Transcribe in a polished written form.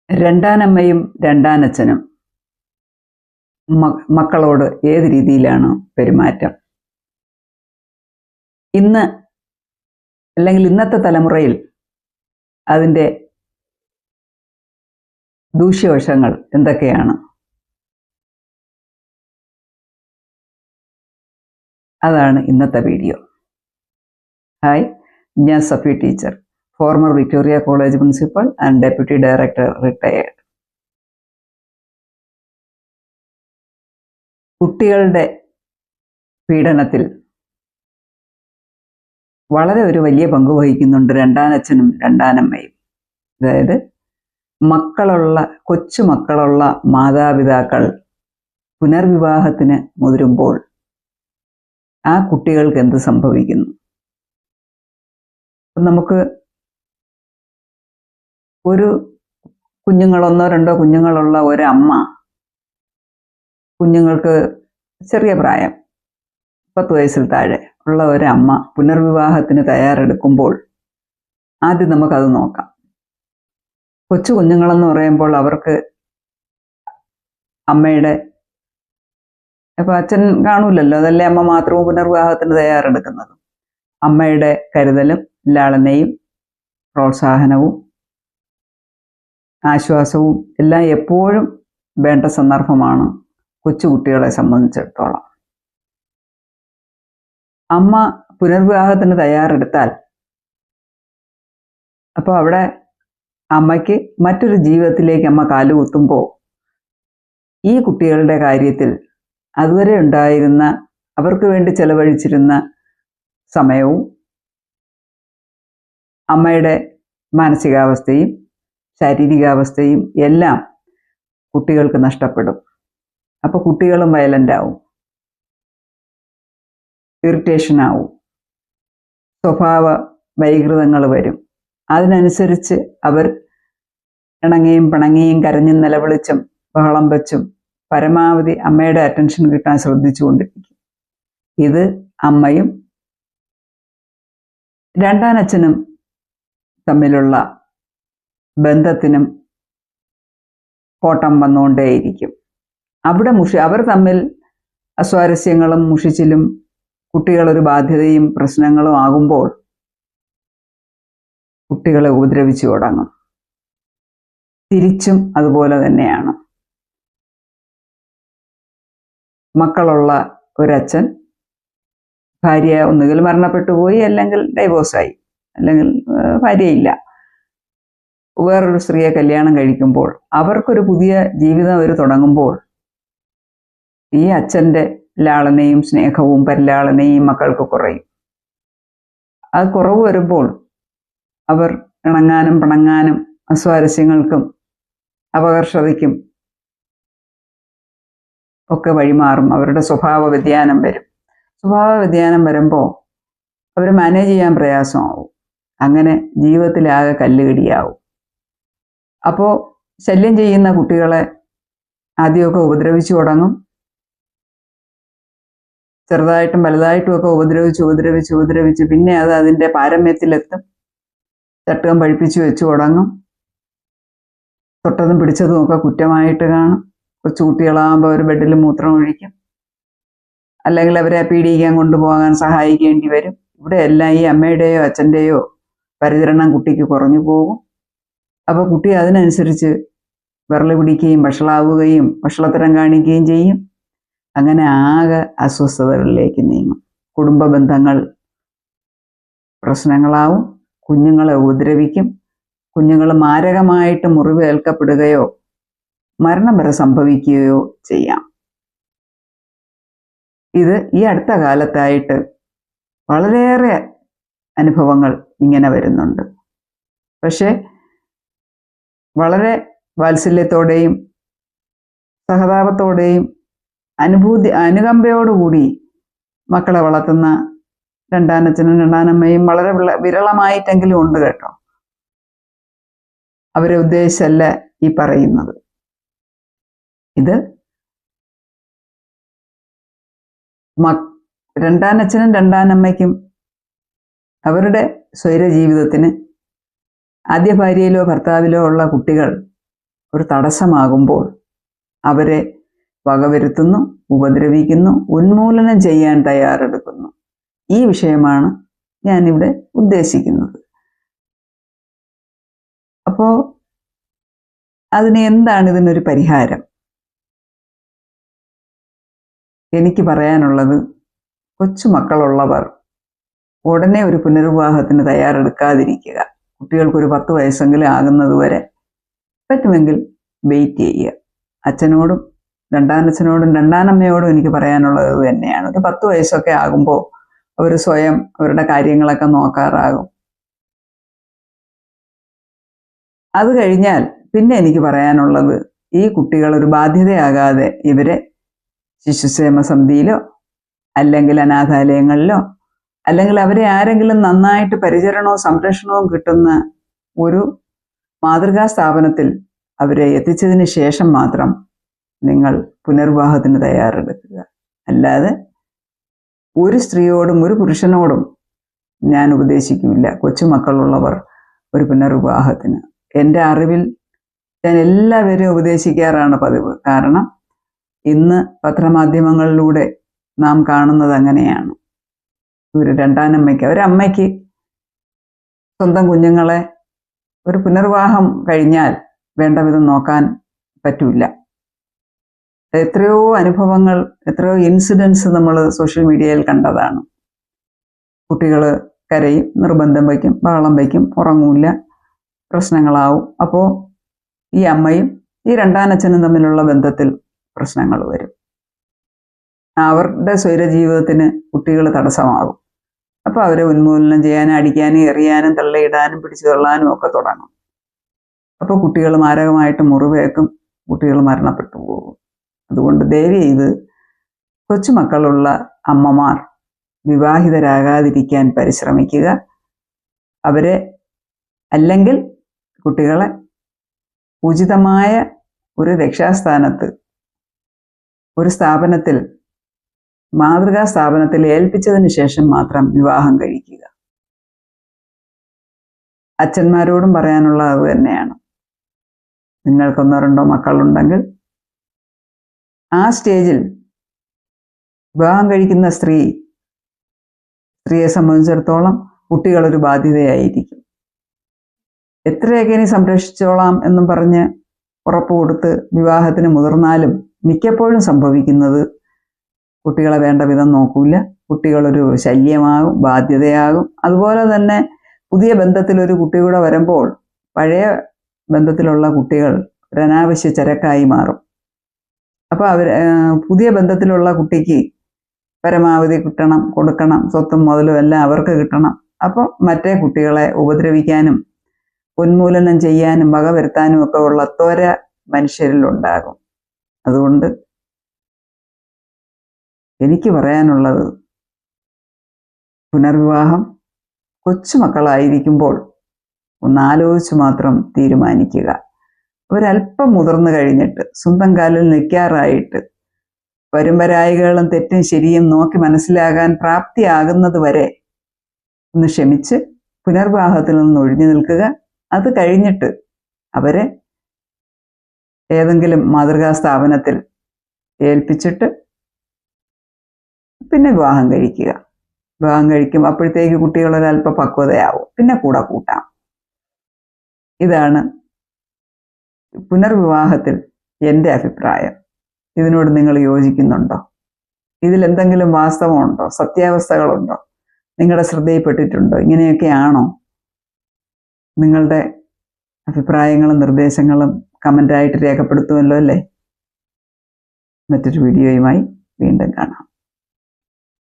രണ്ടാനമ്മയും രണ്ടാനച്ഛനും മക്കളോട് ഏത് രീതിയിലാണ് പെരുമാറ്റം? ഇന്ന് അല്ലെങ്കിൽ ഇന്നത്തെ തലമുറയിൽ അതിൻ്റെ ദൂഷ്യവശങ്ങൾ എന്തൊക്കെയാണ്? അതാണ് ഇന്നത്തെ വീഡിയോ. ഹായ്, ഞാൻ Safi teacher, former Victoria college principal and deputy director retired. കുട്ടികളുടെ പീഡനത്തിൽ വളരെ ഒരു വലിയ പങ്ക് വഹിക്കുന്നുണ്ട് രണ്ടാനച്ഛനും രണ്ടാനമ്മയും. അതായത് കൊച്ചുമക്കളുള്ള മാതാപിതാക്കൾ പുനർവിവാഹത്തിന് മുതിരുമ്പോൾ ആ കുട്ടികൾക്ക് എന്ത് സംഭവിക്കുന്നു? നമുക്ക് ഒരു കുഞ്ഞുങ്ങളൊന്നോ രണ്ടോ കുഞ്ഞുങ്ങളുള്ള ഒരമ്മ, കുഞ്ഞുങ്ങൾക്ക് ചെറിയ പ്രായം 10 വയസ്സിൽ താഴെ ഉള്ള ഒരമ്മ പുനർവിവാഹത്തിന് തയ്യാറെടുക്കുമ്പോൾ ആദ്യം നമുക്കത് നോക്കാം. കൊച്ചു കുഞ്ഞുങ്ങളെന്ന് പറയുമ്പോൾ അവർക്ക് അമ്മയുടെ ഇപ്പം അച്ഛൻ കാണൂലല്ലോ, അതല്ലേ അമ്മ മാത്രവും പുനർവിവാഹത്തിന് തയ്യാറെടുക്കുന്നത്. അമ്മയുടെ കരുതലും ലാളനയും പ്രോത്സാഹനവും ആശ്വാസവും എല്ലാം എപ്പോഴും വേണ്ട സന്ദർഭമാണ് കൊച്ചുകുട്ടികളെ സംബന്ധിച്ചിടത്തോളം. അമ്മ പുനർവിവാഹത്തിന് തയ്യാറെടുത്താൽ അപ്പോൾ അവിടെ അമ്മയ്ക്ക് മറ്റൊരു ജീവിതത്തിലേക്ക് അമ്മ കാലുകുത്തുമ്പോൾ ഈ കുട്ടികളുടെ കാര്യത്തിൽ അതുവരെ ഉണ്ടായിരുന്ന, അവർക്ക് വേണ്ടി ചെലവഴിച്ചിരുന്ന സമയവും അമ്മയുടെ മാനസികാവസ്ഥയും ശാരീരികാവസ്ഥയും എല്ലാം കുട്ടികൾക്ക് നഷ്ടപ്പെടും. അപ്പോൾ കുട്ടികളും വയലൻ്റ് ആവും, ഇറിറ്റേഷനാവും, സ്വഭാവ വൈകൃതങ്ങൾ വരും. അതിനനുസരിച്ച് അവർ ഇണങ്ങിയും പിണങ്ങിയും കരഞ്ഞും നിലവിളിച്ചും ബഹളം വെച്ചും പരമാവധി അമ്മയുടെ അറ്റൻഷൻ കിട്ടാൻ ശ്രദ്ധിച്ചുകൊണ്ടിരിക്കും. ഇത് അമ്മയും രണ്ടാനച്ഛനും തമ്മിലുള്ള ബന്ധത്തിനും കോട്ടം വന്നുകൊണ്ടേയിരിക്കും. അവിടെ അവർ തമ്മിൽ അസ്വാരസ്യങ്ങളും മുഷിച്ചിലും കുട്ടികളൊരു ബാധ്യതയും പ്രശ്നങ്ങളും ആകുമ്പോൾ കുട്ടികളെ ഉപദ്രവിച്ചു തുടങ്ങും. തിരിച്ചും അതുപോലെ തന്നെയാണ്. മക്കളുള്ള ഒരച്ഛൻ, ഭാര്യ ഒന്നുകിൽ മരണപ്പെട്ടു പോയി, അല്ലെങ്കിൽ ഡൈവോഴ്സായി, അല്ലെങ്കിൽ ഭാര്യയില്ല, വേറൊരു സ്ത്രീയെ കല്യാണം കഴിക്കുമ്പോൾ അവർക്കൊരു പുതിയ ജീവിതം അവർ തുടങ്ങുമ്പോൾ ഈ അച്ഛൻ്റെ ലാളനയും സ്നേഹവും പരിലാളനയും മക്കൾക്ക് കുറയും. അത് കുറവ് വരുമ്പോൾ അവർ ഇണങ്ങാനും പിണങ്ങാനും അസ്വാരസ്യങ്ങൾക്കും അപകർഷതയ്ക്കും ഒക്കെ വഴിമാറും. അവരുടെ സ്വഭാവ വ്യതിയാനം വരും. സ്വഭാവ വ്യതിയാനം വരുമ്പോൾ അവർ മാനേജ് ചെയ്യാൻ പ്രയാസമാവും. അങ്ങനെ ജീവിതത്തിലാകെ കല്ലുകടിയാവും. അപ്പോൾ ശല്യം ചെയ്യുന്ന കുട്ടികളെ ആദ്യമൊക്കെ ഉപദ്രവിച്ചു തുടങ്ങും. ചെറുതായിട്ടും വലുതായിട്ടുമൊക്കെ ഉപദ്രവിച്ച് പിന്നെ അത് അതിൻ്റെ പാരമ്യത്തിലെത്തും. ചട്ടുകം പഴിപ്പിച്ച് വെച്ചു തുടങ്ങും. തൊട്ടതും പിടിച്ചതും ഒക്കെ കുറ്റമായിട്ട് കാണും. കൊച്ചുകുട്ടികളാകുമ്പോൾ അവർ ബെഡിൽ മൂത്രം ഒഴിക്കും, അല്ലെങ്കിൽ അവരെ പീഡിക്കാൻ കൊണ്ടുപോകാൻ സഹായിക്കേണ്ടി വരും. ഇവിടെ എല്ലാം ഈ അമ്മയുടെയോ അച്ഛൻ്റെയോ പരിചരണം കുട്ടിക്ക് കുറഞ്ഞു പോകും. അപ്പോൾ കുട്ടി അതിനനുസരിച്ച് വിരളി പിടിക്കുകയും വഷളാവുകയും വഷളത്തരം കാണിക്കുകയും ചെയ്യും. അങ്ങനെ ആകെ അസ്വസ്ഥതകളിലേക്ക് നീങ്ങും. കുടുംബ ബന്ധങ്ങൾ പ്രശ്നങ്ങളാവും. കുഞ്ഞുങ്ങളെ ഉപദ്രവിക്കും. കുഞ്ഞുങ്ങൾ മാരകമായിട്ട് മുറിവേൽക്കപ്പെടുകയോ മരണം വരെ സംഭവിക്കുകയോ ചെയ്യാം. ഇത് ഈ അടുത്ത കാലത്തായിട്ട് വളരെയേറെ അനുഭവങ്ങൾ ഇങ്ങനെ വരുന്നുണ്ട്. പക്ഷേ വളരെ വാത്സല്യത്തോടെയും സഹതാപത്തോടെയും അനുകമ്പയോടുകൂടി മക്കളെ വളർത്തുന്ന രണ്ടാനച്ഛനും രണ്ടാനമ്മയും വളരെ വിരളമായിട്ടെങ്കിലും ഉണ്ട് കേട്ടോ. അവരെ ഉദ്ദേശിച്ചല്ല ഈ പറയുന്നത്. ഇത് രണ്ടാനച്ഛനും രണ്ടാനമ്മയ്ക്കും അവരുടെ സ്വൈര ജീവിതത്തിന് ആദ്യ ഭാര്യയിലോ ഭർത്താവിലോ ഉള്ള കുട്ടികൾ ഒരു തടസ്സമാകുമ്പോൾ അവരെ വകവരുത്തുന്നു, ഉപദ്രവിക്കുന്നു, ഉന്മൂലനം ചെയ്യാൻ തയ്യാറെടുക്കുന്നു. ഈ വിഷയമാണ് ഞാനിവിടെ ഉദ്ദേശിക്കുന്നത്. അപ്പോൾ എന്താണ് ഇതിനൊരു പരിഹാരം? എനിക്ക് പറയാനുള്ളത്, കൊച്ചുമക്കളുള്ളവർ ഉടനെ ഒരു പുനർവിവാഹത്തിന് തയ്യാറെടുക്കാതിരിക്കുക. കുട്ടികൾക്കൊരു 10 വയസ്സെങ്കിലും ആകുന്നത് വരെ പറ്റുമെങ്കിൽ വെയിറ്റ് ചെയ്യുക. അച്ഛനോടും രണ്ടാനച്ഛനോടും രണ്ടാനമ്മയോടും എനിക്ക് പറയാനുള്ളത് ഇത് തന്നെയാണ്. ഒരു 10 വയസ്സൊക്കെ ആകുമ്പോൾ അവർ സ്വയം അവരുടെ കാര്യങ്ങളൊക്കെ നോക്കാറാകും. അത് കഴിഞ്ഞാൽ പിന്നെ എനിക്ക് പറയാനുള്ളത്, ഈ കുട്ടികൾ ഒരു ബാധ്യതയാകാതെ ഇവരെ ശിശുക്ഷേമ സമിതിയിലോ അല്ലെങ്കിൽ അനാഥാലയങ്ങളിലോ അല്ലെങ്കിൽ അവരെ ആരെങ്കിലും നന്നായിട്ട് പരിചരണവും സംരക്ഷണവും കിട്ടുന്ന ഒരു മാതൃകാ സ്ഥാപനത്തിൽ അവരെ എത്തിച്ചതിന് ശേഷം മാത്രം നിങ്ങൾ പുനർവിവാഹത്തിന് തയ്യാറെടുക്കുക. അല്ലാതെ ഒരു സ്ത്രീയോടും ഒരു പുരുഷനോടും ഞാൻ ഉപദേശിക്കില്ല കൊച്ചുമക്കളുള്ളവർ ഒരു പുനർവിവാഹത്തിന്. എൻ്റെ അറിവിൽ ഞാൻ എല്ലാവരെയും ഉപദേശിക്കാറാണ് പതിവ്. കാരണം ഇന്ന് പത്രമാധ്യമങ്ങളിലൂടെ നാം കാണുന്നത് അങ്ങനെയാണ്. ഒരു രണ്ടാനമ്മയ്ക്ക്, ഒരമ്മയ്ക്ക് സ്വന്തം കുഞ്ഞുങ്ങളെ ഒരു പുനർവിവാഹം കഴിഞ്ഞാൽ വേണ്ട വിധം നോക്കാൻ പറ്റില്ല. എത്രയോ അനുഭവങ്ങൾ, എത്രയോ ഇൻസിഡൻസ് നമ്മൾ സോഷ്യൽ മീഡിയയിൽ കണ്ടതാണ്. കുട്ടികൾ കരയും, നിർബന്ധം വയ്ക്കും, ബഹളം വയ്ക്കും, ഉറങ്ങൂല, പ്രശ്നങ്ങളാവും. അപ്പോൾ ഈ അമ്മയും ഈ രണ്ടാനച്ഛനും തമ്മിലുള്ള ബന്ധത്തിൽ പ്രശ്നങ്ങൾ വരും. അവരുടെ സ്വൈരജീവിതത്തിന് കുട്ടികൾ തടസ്സമാകും. അപ്പോൾ അവരെ ഉന്മൂലനം ചെയ്യാനും അടിക്കാനും എറിയാനും തള്ളയിടാനും പിടിച്ചു തള്ളാനും ഒക്കെ തുടങ്ങും. അപ്പോൾ കുട്ടികൾ മാരകമായിട്ട് മുറിവേക്കും, കുട്ടികൾ മരണപ്പെട്ടു പോകും. അതുകൊണ്ട് ദയവ് ചെയ്ത് കൊച്ചുമക്കളുള്ള അമ്മമാർ വിവാഹിതരാകാതിരിക്കാൻ പരിശ്രമിക്കുക. അവരെ അല്ലെങ്കിൽ കുട്ടികളെ ഉചിതമായ ഒരു രക്ഷാസ്ഥാനത്ത്, ഒരു സ്ഥാപനത്തിൽ, മാതൃകാ സ്ഥാപനത്തിൽ ഏൽപ്പിച്ചതിന് ശേഷം മാത്രം വിവാഹം കഴിക്കുക. അച്ഛന്മാരോടും പറയാനുള്ളത് അത് തന്നെയാണ്. നിങ്ങൾക്കൊന്നോ രണ്ടോ മക്കളുണ്ടെങ്കിൽ ആ സ്റ്റേജിൽ വിവാഹം കഴിക്കുന്ന സ്ത്രീയെ സംബന്ധിച്ചിടത്തോളം കുട്ടികളൊരു ബാധ്യതയായിരിക്കും. എത്രയൊക്കെ ഇനി സംരക്ഷിച്ചോളാം എന്നും പറഞ്ഞ് ഉറപ്പ് കൊടുത്ത് വിവാഹത്തിന് മുതിർന്നാലും മിക്കപ്പോഴും സംഭവിക്കുന്നത് കുട്ടികളെ വേണ്ട വിധം നോക്കൂല, കുട്ടികളൊരു ശല്യമാകും, ബാധ്യതയാകും. അതുപോലെ തന്നെ പുതിയ ബന്ധത്തിലൊരു കുട്ടി കൂടെ വരുമ്പോൾ പഴയ ബന്ധത്തിലുള്ള കുട്ടികൾ ഒരു അനാവശ്യ ചരക്കായി മാറും. അപ്പോൾ പുതിയ ബന്ധത്തിലുള്ള കുട്ടിക്ക് പരമാവധി കിട്ടണം, കൊടുക്കണം, സ്വത്തും മുതലും എല്ലാം അവർക്ക് കിട്ടണം. അപ്പോൾ മറ്റേ കുട്ടികളെ ഉപദ്രവിക്കാനും ഉന്മൂലനം ചെയ്യാനും വകവരുത്താനും ഒക്കെ ഉള്ള ത്വര മനുഷ്യരിലുണ്ടാകും. അതുകൊണ്ട് എനിക്ക് പറയാനുള്ളത്, പുനർവിവാഹം കൊച്ചുമക്കളായിരിക്കുമ്പോൾ ഒന്നാലോചിച്ച് മാത്രം തീരുമാനിക്കുക. ഒരല്പം മുതിർന്നു കഴിഞ്ഞിട്ട്, സ്വന്തം കാലിൽ നിൽക്കാറായിട്ട്, വരുംവരായികളും തെറ്റും ശരിയും നോക്കി മനസ്സിലാകാൻ പ്രാപ്തിയാകുന്നത് വരെ ഒന്ന് ക്ഷമിച്ച് പുനർവിവാഹത്തിൽ നിന്ന് ഒഴിഞ്ഞു നിൽക്കുക. അത് കഴിഞ്ഞിട്ട് അവരെ ഏതെങ്കിലും മാതൃകാ സ്ഥാപനത്തിൽ ഏൽപ്പിച്ചിട്ട് പിന്നെ വിവാഹം കഴിക്കുക. വിവാഹം കഴിക്കും, അപ്പോഴത്തേക്ക് കുട്ടികളൊരല്പ പക്വതയാവും, പിന്നെ കൂടെ കൂട്ടാം. ഇതാണ് പുനർവിവാഹത്തിൽ എൻ്റെ അഭിപ്രായം. ഇതിനോട് നിങ്ങൾ യോജിക്കുന്നുണ്ടോ? ഇതിലെന്തെങ്കിലും വാസ്തവമുണ്ടോ? സത്യാവസ്ഥകളുണ്ടോ? നിങ്ങളുടെ ശ്രദ്ധയിൽപ്പെട്ടിട്ടുണ്ടോ? ഇങ്ങനെയൊക്കെയാണോ? നിങ്ങളുടെ അഭിപ്രായങ്ങളും നിർദ്ദേശങ്ങളും കമൻ്റായിട്ട് രേഖപ്പെടുത്തുമല്ലോ അല്ലേ? മറ്റൊരു വീഡിയോയുമായി വീണ്ടും കാണാം.